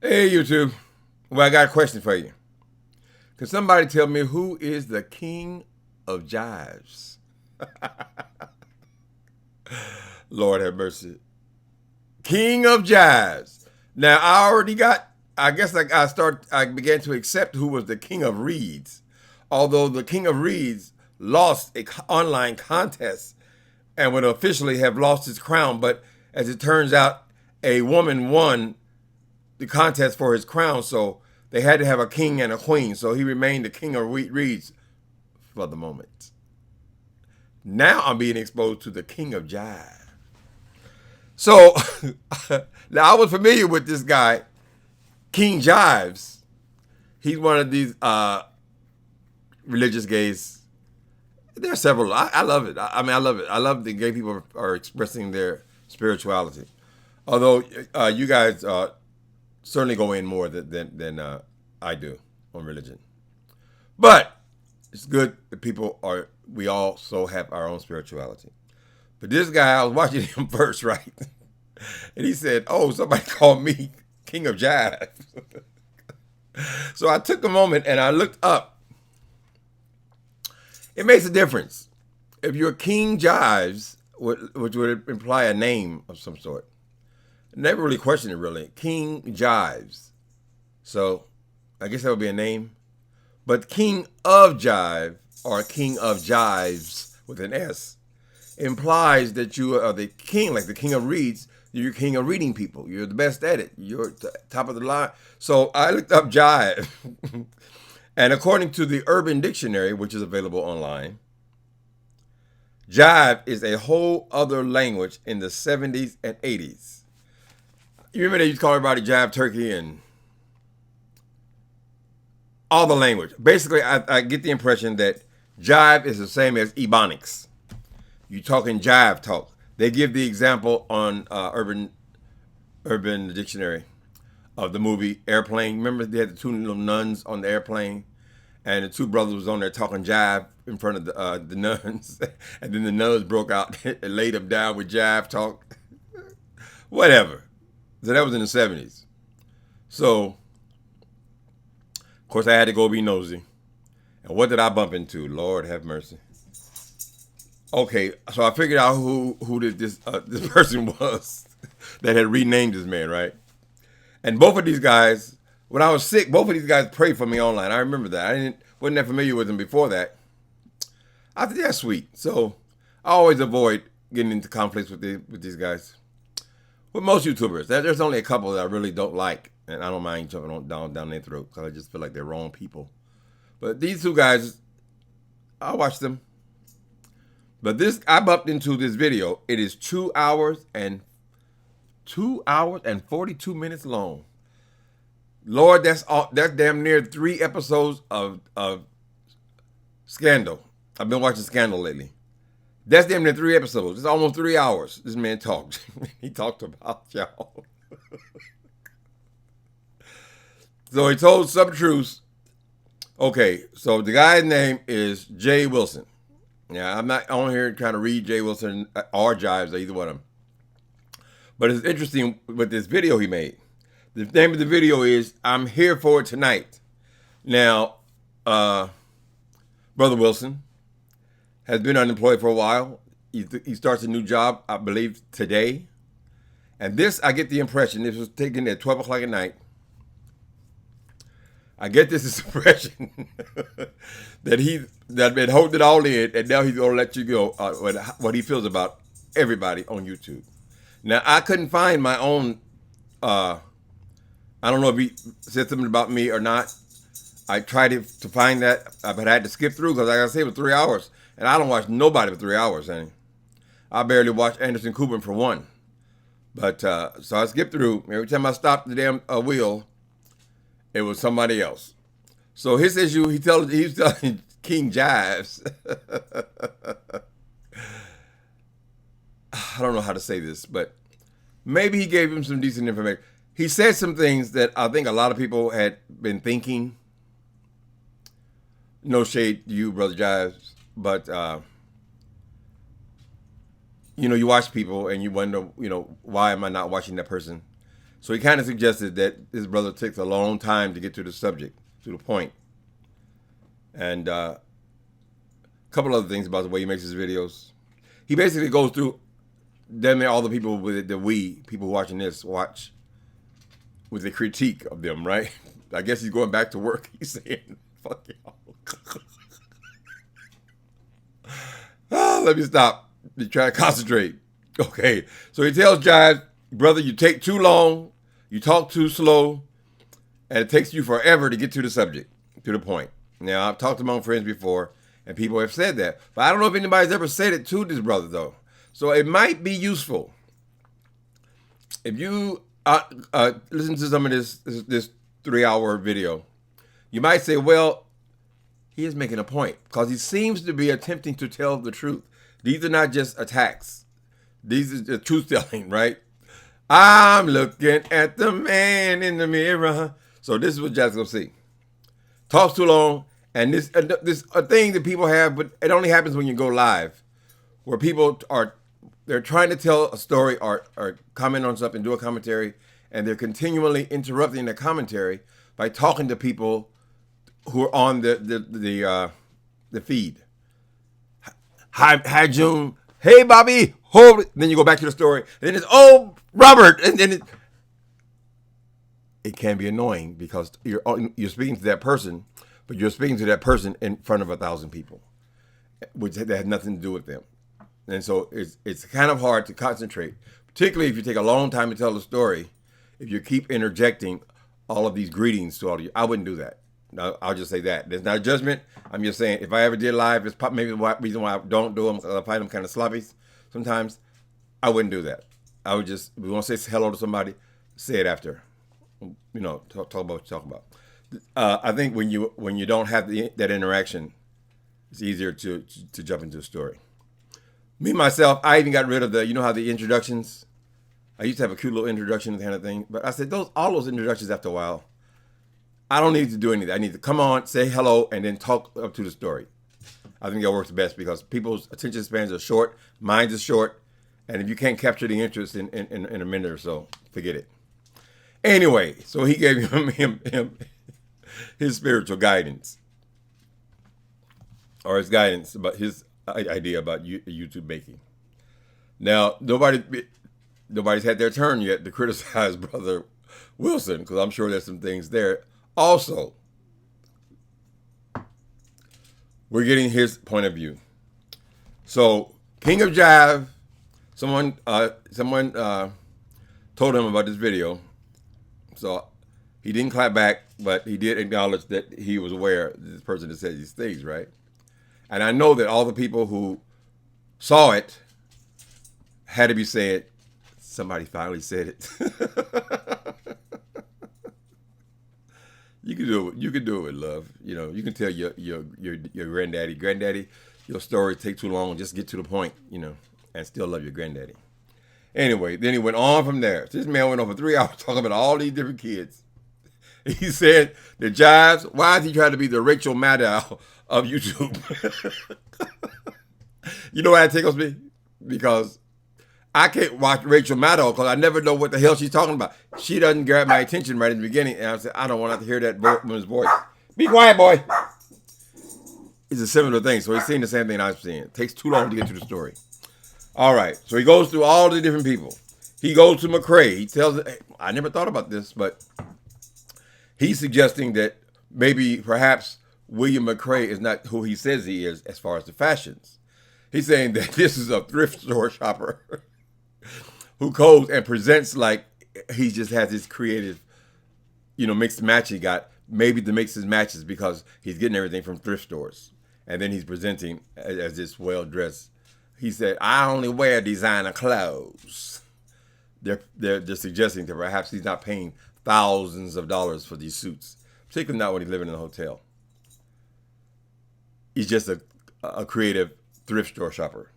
Hey, YouTube. Well, I got a question for you. Can somebody tell me who is the King of Jives? Lord have mercy. King of Jives. Now, I guess I began to accept who was the King of Reeds. Although the King of Reeds lost an online contest and would officially have lost his crown. But as it turns out, a woman won the contest for his crown, so they had to have a king and a queen. So he remained the king of reeds for the moment. Now I'm being exposed to the king of jive. So now I was familiar with this guy, King Jives. He's one of these religious gays. There are several. I love it. I mean, I love it. I love that gay people are expressing their spirituality. Although you guys certainly go in more than I do on religion. But it's good that we also have our own spirituality. But this guy, I was watching him first, right? And he said, oh, somebody called me King of Jive. So I took a moment and I looked up. It makes a difference. If you're King Jives, which would imply a name of some sort, never really questioned it really. King Jives. So I guess that would be a name. But King of Jive or King of Jives with an S implies that you are the king, like the king of reeds. You're king of reading people. You're the best at it. You're top of the line. So I looked up jive. And according to the Urban Dictionary, which is available online, jive is a whole other language in the 70s and 80s. You remember they used to call everybody jive turkey and all the language. Basically, I get the impression that jive is the same as ebonics. You talking jive talk. They give the example on Urban Dictionary of the movie Airplane. Remember they had the two little nuns on the airplane, and the two brothers was on there talking jive in front of the nuns, and then the nuns broke out and laid them down with jive talk. Whatever. So that was in the 70s. So, of course, I had to go be nosy. And what did I bump into? Lord have mercy. Okay, so I figured out who this person was that had renamed this man, right? And both of these guys, when I was sick, both of these guys prayed for me online. I remember that. Wasn't that familiar with them before that. I think that's sweet. So I always avoid getting into conflicts with these guys. With most YouTubers, there's only a couple that I really don't like, and I don't mind jumping down their throat because I just feel like they're wrong people. But these two guys, I watch them. But I bumped into this video. It is 2 hours and 42 minutes long. Lord, that's damn near 3 episodes of Scandal. I've been watching Scandal lately. That's damn near 3 episodes. It's almost 3 hours. This man talked. He talked about y'all. So he told some truths. Okay, so the guy's name is J.Wilson. Yeah, I'm not on here trying to read J.Wilson or Jives or either one of them. But it's interesting with this video he made. The name of the video is I'm Here For It Tonight. Now, Brother Wilson has been unemployed for a while. He starts a new job, I believe, today. And this, I get the impression, this was taken at 12 o'clock at night. I get this impression that been holding it all in, and now he's gonna let you go what he feels about everybody on YouTube. Now I couldn't find my own. I don't know if he said something about me or not. I tried to find that, but I had to skip through because, like I said, it was 3 hours, and I don't watch nobody for 3 hours. Honey. I barely watch Anderson Cooper for one. But so I skipped through. Every time I stopped the damn wheel, it was somebody else. So his issue, he's telling King Jives. I don't know how to say this, but maybe he gave him some decent information. He said some things that I think a lot of people had been thinking. No shade to you, Brother Jives, but you watch people and you wonder, why am I not watching that person? So he kind of suggested that his brother takes a long time to get to the subject, to the point. And a couple other things about the way he makes his videos. He basically goes through damn near all the people with the people watching this watch with a critique of them, right? I guess he's going back to work. He's saying, fuck y'all. Let me stop. You try to concentrate. Okay. So he tells Jives, brother, you take too long, you talk too slow, and it takes you forever to get to the subject, to the point. Now, I've talked among friends before, and people have said that. But I don't know if anybody's ever said it to this brother, though. So it might be useful. If you listen to some of this 3-hour video, you might say, well, he is making a point, because he seems to be attempting to tell the truth. These are not just attacks. These are the truth telling, right? I'm looking at the man in the mirror. So this is what Jack's gonna see. Talks too long, and this a thing that people have, but it only happens when you go live, where they're trying to tell a story or comment on something, do a commentary, and they're continually interrupting the commentary by talking to people who are on the feed. Hi June. Hey Bobby. Hold it. Then you go back to the story. And then it's Robert. And then it can be annoying because you're speaking to that person, but you're speaking to that person in front of 1,000 people, which that has nothing to do with them. And so it's kind of hard to concentrate, particularly if you take a long time to tell the story. If you keep interjecting all of these greetings to all of you, I wouldn't do that. No, I'll just say that. There's not a judgment. I'm just saying, if I ever did live, it's maybe the reason why I don't do them, because I find them kind of sloppy sometimes. I wouldn't do that. I would just, if we want to say hello to somebody, say it after. Talk about what you talk about. I think when you don't have that interaction, it's easier to jump into a story. Me, myself, I even got rid of how the introductions, I used to have a cute little introduction kind of thing, but I said all those introductions after a while, I don't need to do anything. I need to come on, say hello, and then talk up to the story. I think that works best because people's attention spans are short, mine is short, and if you can't capture the interest in a minute or so, forget it. Anyway, so he gave him his spiritual guidance, or his guidance about his idea about YouTube making. Now, nobody's had their turn yet to criticize Brother Wilson, because I'm sure there's some things there. Also, we're getting his point of view. So, King of Jives, someone told him about this video. So he didn't clap back, but he did acknowledge that he was aware of this person that said these things, right? And I know that all the people who saw it had to be saying, somebody finally said it. You can do it with love. You can tell your granddaddy, your stories take too long. Just get to the point, and still love your granddaddy. Anyway, then he went on from there. This man went on for 3 hours talking about all these different kids. He said the Jives, why is he trying to be the Rachel Maddow of YouTube? You know why it tickles me? Because I can't watch Rachel Maddow because I never know what the hell she's talking about. She doesn't grab my attention right in the beginning, and I said, I don't want to hear that woman's voice. Be quiet, boy. It's a similar thing. So he's seeing the same thing I'm seeing. It takes too long to get to the story. All right. So he goes through all the different people. He goes to McCrae. He tells, I never thought about this, but he's suggesting that perhaps William McCrae is not who he says he is as far as the fashions. He's saying that this is a thrift store shopper who goes and presents like he just has this creative, mixed match he got. Maybe to mix his matches because he's getting everything from thrift stores. And then he's presenting as this well-dressed. He said, I only wear designer clothes. They're suggesting that perhaps he's not paying thousands of dollars for these suits, particularly not when he's living in a hotel. He's just a creative thrift store shopper,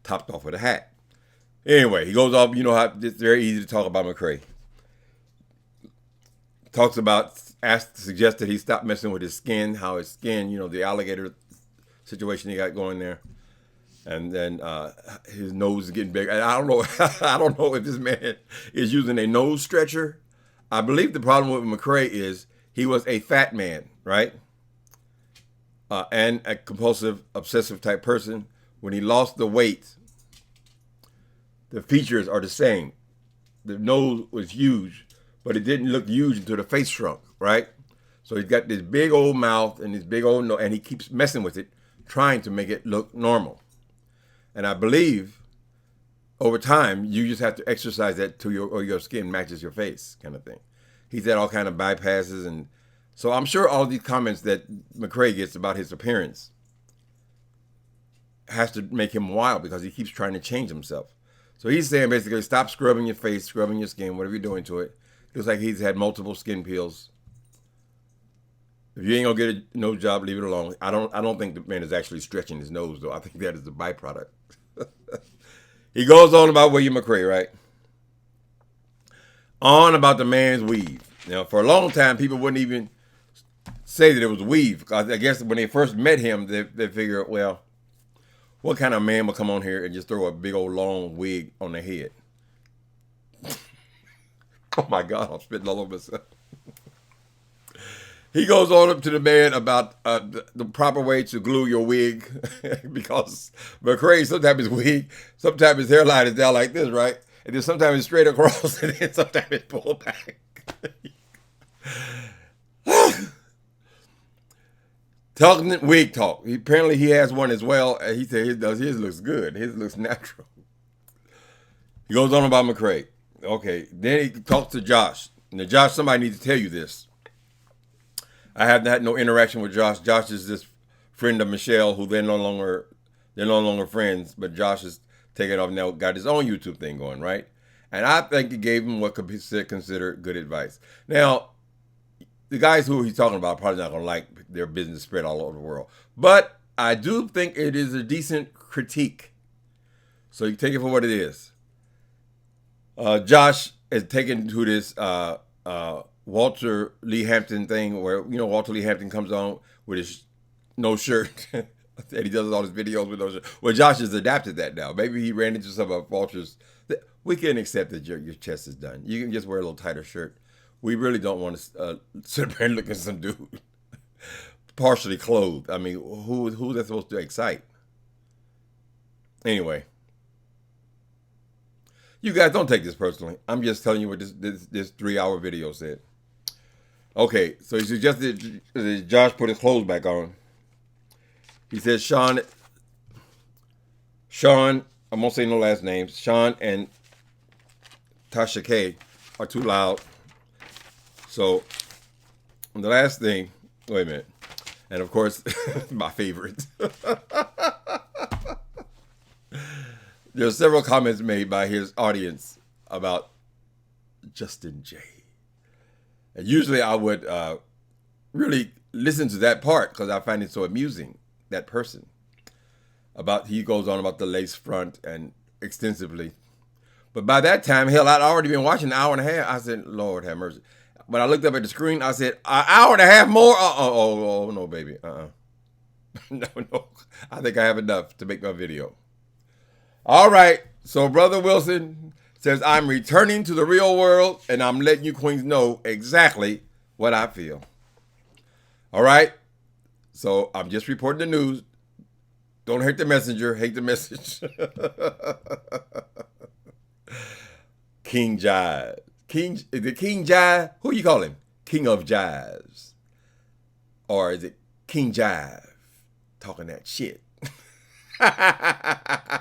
topped off with a hat. Anyway, he goes off, how it's very easy to talk about McCrae. Suggests that he stopped messing with his skin, how his skin, the alligator situation he got going there. And then his nose is getting bigger. And I don't know. I don't know if this man is using a nose stretcher. I believe the problem with McCray is he was a fat man, right? And a compulsive, obsessive type person. When he lost the weight, the features are the same. The nose was huge, but it didn't look huge until the face shrunk, right? So he's got this big old mouth and this big old nose, and he keeps messing with it, trying to make it look normal. And I believe over time, you just have to exercise that to your skin matches your face kind of thing. He's had all kind of bypasses. And so I'm sure all these comments that McCray gets about his appearance has to make him wild because he keeps trying to change himself. So he's saying basically, stop scrubbing your face, scrubbing your skin, whatever you're doing to it. Looks like he's had multiple skin peels. If you ain't gonna get a nose job, leave it alone. I don't think the man is actually stretching his nose though. I think that is a byproduct. He goes on about William McCray, right? On about the man's weave. Now, for a long time, people wouldn't even say that it was weave. I guess when they first met him, they figured, well, what kind of man would come on here and just throw a big old long wig on their head? Oh my God, I'm spitting all over myself. He goes on up to the man about the proper way to glue your wig because McCray, sometimes his wig, sometimes his hairline is down like this, right? And then sometimes it's straight across and then sometimes it's pulled back. Talking wig talk. Apparently he has one as well. He said his looks good. His looks natural. He goes on about McCray. Okay, then he talks to Josh. Now, Josh, somebody needs to tell you this. I haven't had no interaction with Josh. Josh is this friend of Michelle who they're no longer friends, but Josh is taking off now, got his own YouTube thing going, right? And I think he gave him what could be considered good advice. Now, the guys who he's talking about are probably not going to like their business spread all over the world. But I do think it is a decent critique. So you take it for what it is. Josh is taken to this Walter Lee Hampton thing where, Walter Lee Hampton comes on with his no shirt. And he does all his videos with no shirt. Well, Josh has adapted that now. Maybe he ran into some of Walter's. We can accept that your chest is done. You can just wear a little tighter shirt. We really don't want to sit there and look at some dude partially clothed. I mean, who's that supposed to excite? Anyway. You guys don't take this personally. I'm just telling you what this 3-hour video said. Okay, so he suggested that Josh put his clothes back on. He said Sean, I'm gonna say no last names. Sean and Tasha K are too loud. So the last thing, wait a minute, and of course my favorite. There are several comments made by his audience about Justin J. And usually I would really listen to that part because I find it so amusing, that person. He goes on about the lace front and extensively. But by that time, hell, I'd already been watching an hour and a half. I said, Lord have mercy. When I looked up at the screen, I said, an hour and a half more? Oh, no, baby. No. I think I have enough to make my video. All right, so Brother Wilson says, I'm returning to the real world, and I'm letting you queens know exactly what I feel. All right, so I'm just reporting the news. Don't hate the messenger, hate the message. King Jives. Is it King Jive? Who you call him? King of Jives. Or is it King Jive talking that shit?